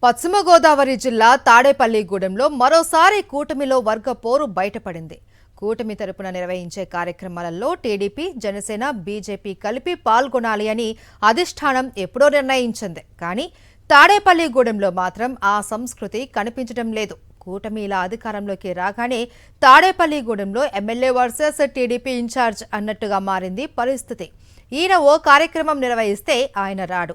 పశ్చిమ గోదావరి జిల్లా తాడేపల్లిగూడెంలో మరోసారి కూటమిలో వర్గ పోరు బయటపడింది. కూటమి తరపున నిర్వహించే కార్యక్రమాలలో టీడీపీ, జనసేన, బీజేపీ కలిపి పాల్గొనాలి అని అధిష్టానం ఎప్పుడో నిర్ణయించింది. కానీ తాడేపల్లిగూడెంలో మాత్రం ఆ సంస్కృతి కనిపించడం లేదు. కూటమి ఇలా అధికారంలోకి రాగానే తాడేపల్లిగూడెంలో ఎమ్మెల్యే వర్సెస్ టీడీపీ ఇన్ఛార్జ్ అన్నట్టుగా మారింది పరిస్థితి. ఈయన ఓ కార్యక్రమం నిర్వహిస్తే ఆయన రాడు,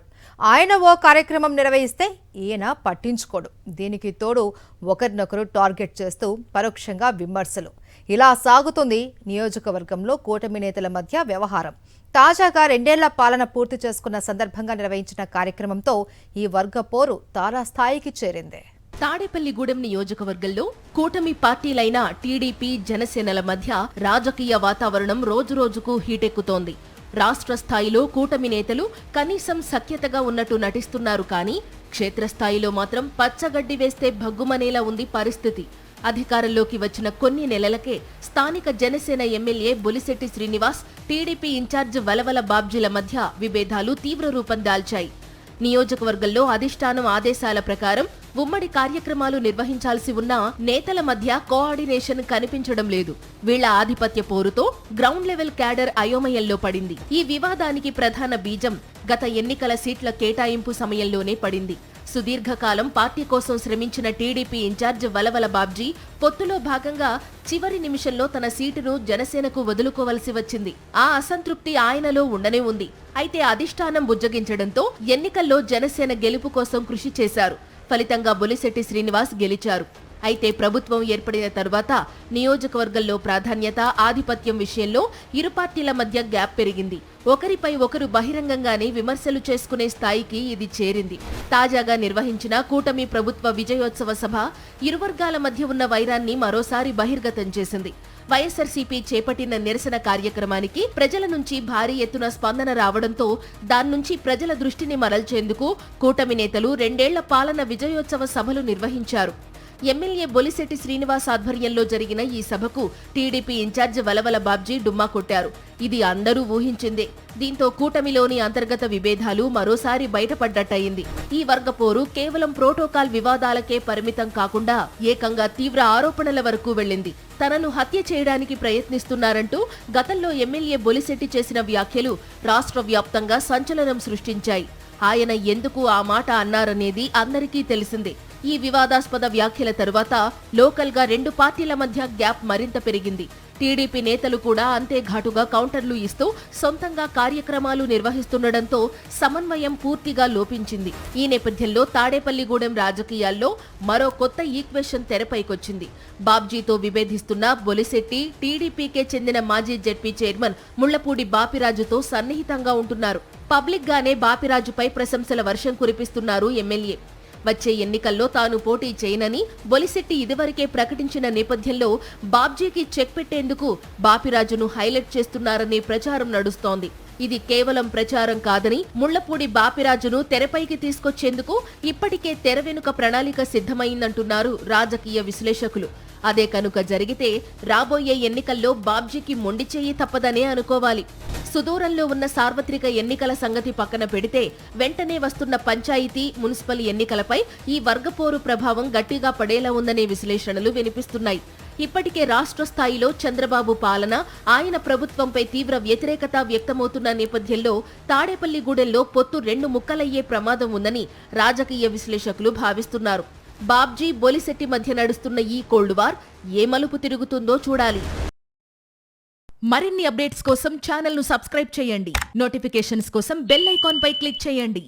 ఆయన ఓ కార్యక్రమం నిర్వహిస్తే ఈయన పట్టించుకోడు. దీనికి తోడు ఒకరినొకరు టార్గెట్ చేస్తూ పరోక్షంగా విమర్శలు. ఇలా సాగుతుంది నియోజకవర్గంలో కూటమి నేతల మధ్య వ్యవహారం. తాజాగా 2 ఏళ్ల పాలన పూర్తి చేసుకున్న సందర్భంగా నిర్వహించిన కార్యక్రమంతో ఈ వర్గ పోరు తారాస్థాయికి చేరింది. తాడేపల్లిగూడెం నియోజకవర్గంలో కూటమి పార్టీలైన టీడీపీ, జనసేనల మధ్య రాజకీయ వాతావరణం రోజురోజుకు హీటెక్కుతోంది. రాష్ట్ర స్థాయిలో కూటమి నేతలు కనీసం సఖ్యతగా ఉన్నట్టు నటిస్తున్నారు. కానీ క్షేత్రస్థాయిలో మాత్రం పచ్చగడ్డి వేస్తే భగ్గుమనేలా ఉంది పరిస్థితి. అధికారంలోకి వచ్చిన కొన్ని నెలలకే స్థానిక Janasena MLA Bolisetti Srinivas, TDP incharge Valavala బాబ్జీల మధ్య విభేదాలు తీవ్ర రూపం దాల్చాయి. నియోజకవర్గంలో అధిష్టానం ఆదేశాల ప్రకారం ఉమ్మడి కార్యక్రమాలు నిర్వహించాల్సి ఉన్నా నేతల మధ్య కోఆర్డినేషన్ కనిపించడం లేదు. వీళ్ల ఆధిపత్య పోరుతో గ్రౌండ్ లెవెల్ క్యాడర్ అయోమయంలో పడింది. ఈ వివాదానికి ప్రధాన బీజం గత ఎన్నికల సీట్ల కేటాయింపు సమయంలోనే పడింది. సుదీర్ఘకాలం పార్టీ కోసం శ్రమించిన టీడీపీ ఇన్ఛార్జ్ వలవల బాబ్జీ పొత్తులో భాగంగా చివరి నిమిషంలో తన సీటును జనసేనకు వదులుకోవలసి వచ్చింది. ఆ అసంతృప్తి ఆయనలో ఉండనే ఉంది. అయితే అధిష్టానం బుజ్జగించడంతో ఎన్నికల్లో జనసేన గెలుపు కోసం కృషి చేశారు. ఫలితంగా బొలిశెట్టి శ్రీనివాస్ గెలిచారు. అయితే ప్రభుత్వం ఏర్పడిన తర్వాత నియోజకవర్గంలో ప్రాధాన్యత, ఆధిపత్యం విషయంలో ఇరు పార్టీల మధ్య గ్యాప్ పెరిగింది. ఒకరిపై ఒకరు బహిరంగంగానే విమర్శలు చేసుకునే స్థాయికి ఇది చేరింది. తాజాగా నిర్వహించిన కూటమి ప్రభుత్వ విజయోత్సవ సభ ఇరు వర్గాల మధ్య ఉన్న వైరాన్ని మరోసారి బహిర్గతం చేసింది. వైఎస్ఆర్సీపీ చేపట్టిన నిరసన కార్యక్రమానికి ప్రజల నుంచి భారీ ఎత్తున స్పందన రావడంతో దాన్నుంచి ప్రజల దృష్టిని మరల్చేందుకు కూటమి నేతలు 2 ఏళ్ల పాలన విజయోత్సవ సభలు నిర్వహించారు. ఎమ్మెల్యే బొలిశెట్టి శ్రీనివాస్ ఆధ్వర్యంలో జరిగిన ఈ సభకు టీడీపీ ఇన్ఛార్జ్ వలవల బాబ్జీ డుమ్మా కొట్టారు. ఇది అందరూ ఊహించిందే. దీంతో కూటమిలోని అంతర్గత విభేదాలు మరోసారి బయటపడ్డట్టయింది. ఈ వర్గపోరు కేవలం ప్రోటోకాల్ వివాదాలకే పరిమితం కాకుండా ఏకంగా తీవ్ర ఆరోపణల వరకు వెళ్లింది. తనను హత్య చేయడానికి ప్రయత్నిస్తున్నారంటూ గతంలో ఎమ్మెల్యే బొలిశెట్టి చేసిన వ్యాఖ్యలు రాష్ట్ర వ్యాప్తంగా సంచలనం సృష్టించాయి. ఆయన ఎందుకు ఆ మాట అన్నారనేది అందరికీ తెలిసిందే. ఈ వివాదాస్పద వ్యాఖ్యల తరువాత లోకల్గా 2 పార్టీల మధ్య గ్యాప్ మరింత పెరిగింది. టీడీపీ నేతలు కూడా అంతే ఘాటుగా కౌంటర్లు ఇస్తూ సొంతంగా కార్యక్రమాలు నిర్వహిస్తుండటంతో సమన్వయం పూర్తిగా లోపించింది. ఈ నేపథ్యంలో తాడేపల్లిగూడెం రాజకీయాల్లో మరో కొత్త ఈక్వేషన్ తెరపైకొచ్చింది. బాబ్జీతో విభేదిస్తున్న బొలిశెట్టి టీడీపీకే చెందిన మాజీ జెడ్పీ చైర్మన్ ముళ్లపూడి బాపిరాజుతో సన్నిహితంగా ఉంటున్నారు. పబ్లిక్ గానే బాపిరాజుపై ప్రశంసల వర్షం కురిపిస్తున్నారు ఎమ్మెల్యే. వచ్చే ఎన్నికల్లో తాను పోటీ చేయనని బొలిశెట్టి ఇదివరకే ప్రకటించిన నేపథ్యంలో బాబ్జీకి చెక్ పెట్టేందుకు బాపిరాజును హైలైట్ చేస్తున్నారనే ప్రచారం నడుస్తోంది. ఇది కేవలం ప్రచారం కాదని, ముళ్లపూడి బాపిరాజును తెరపైకి తీసుకొచ్చేందుకు ఇప్పటికే తెర వెనుక ప్రణాళిక సిద్ధమైందంటున్నారు రాజకీయ విశ్లేషకులు. అదే కనుక జరిగితే రాబోయే ఎన్నికల్లో బాబ్జీకి మొండి చేయి తప్పదనే అనుకోవాలి. సుదూరంలో ఉన్న సార్వత్రిక ఎన్నికల సంగతి పక్కన పెడితే వెంటనే వస్తున్న పంచాయతీ, మున్సిపల్ ఎన్నికలపై ఈ వర్గపోరు ప్రభావం గట్టిగా పడేలా ఉందనే విశ్లేషణలు వినిపిస్తున్నాయి. ఇప్పటికే రాష్ట్ర స్థాయిలో చంద్రబాబు పాలన, ఆయన ప్రభుత్వంపై తీవ్ర వ్యతిరేకత వ్యక్తమవుతున్న నేపథ్యంలో తాడేపల్లిగూడెంలో పొత్తు 2 ముక్కలయ్యే ప్రమాదం ఉందని రాజకీయ విశ్లేషకులు భావిస్తున్నారు. బాబ్జీ, బొలిశెట్టి మధ్య నడుస్తున్న ఈ కోల్డ్ వార్ ఏ మలుపు తిరుగుతుందో చూడాలి. మరిన్ని అప్డేట్స్ కోసం ఛానల్ను సబ్స్క్రైబ్ చేయండి. నోటిఫికేషన్స్ కోసం బెల్ ఐకాన్ పై క్లిక్ చేయండి.